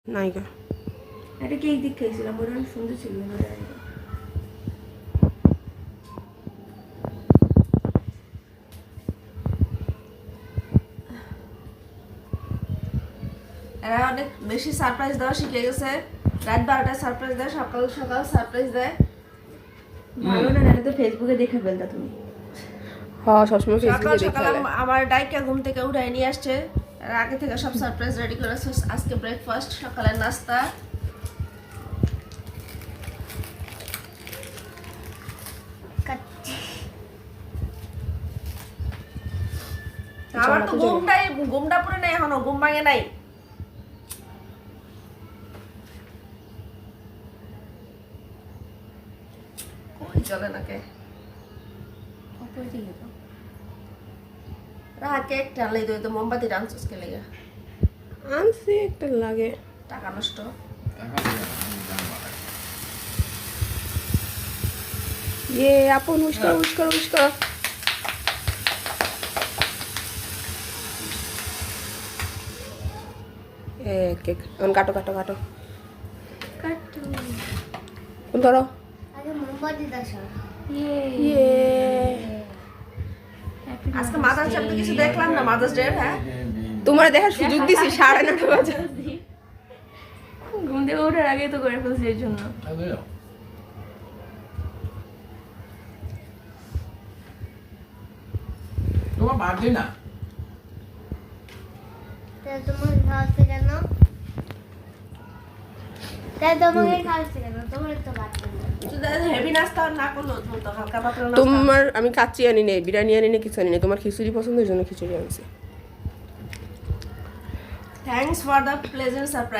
নায়িকা একটা কেক দিক খেয়েছিলাম, ওটা অনেক সুন্দর ছিল। এরা অনেক বেশি সারপ্রাইজ দেওয়া শিখে গেছে। রাত 12টায় সারপ্রাইজ দেয়, সকাল সকাল সারপ্রাইজ দেয়। ভালো না, নাহলে তো ফেসবুকে দেখে ফেলতা তুমি। হ্যাঁ সবসময় সকাল ফেসবুকে সকাল দেখে আমার ডাইকা ঘুম থেকে উঠায় নিয়ে আসছে। আর আগে থেকে সব সারপ্রাইজ রেডি করেছে। আজকে ব্রেকফাস্ট, সকালের নাস্তা। আমার তো ঘুমটা পুরো নেই, এখনো ঘুম ভাঙে নাই। কই চলে নাকে রাকে একটা লাই তো মোমবাতি ডান্সস কে লেগে আনছি একটা লাগে টাকা নষ্ট। ইয়ে আপন হুস্কার হুস্কার হুস্কার কেক কাটো কাটো কাটো ধরো। আগে মোমবাতি দাও। ইয়ে আজকে মাদার্স ডে তো কিছু দেখলাম না। মাদার্স ডে হ্যাঁ তোমার দেখার সুযোগ দিছি 9:30 বাজে। ঘুম থেকে ওঠার আগে তো করে ফেলছি এর জন্য। তোমার বার্থডে না? তাই তোমার খাওয়াতে কেন? তোমার তো বাচ্চা নেই। হেভি নাস্তা না করলো তো হালকা পাতলা নাস্তা। তোমার আমি কাচ্চি আনি নাই, বিরিয়ানি আনি নাই, কিছু আনি নাই। তোমার খিচুড়ি পছন্দের জন্য খিচুড়ি আনছি। Thanks for the pleasant surprise.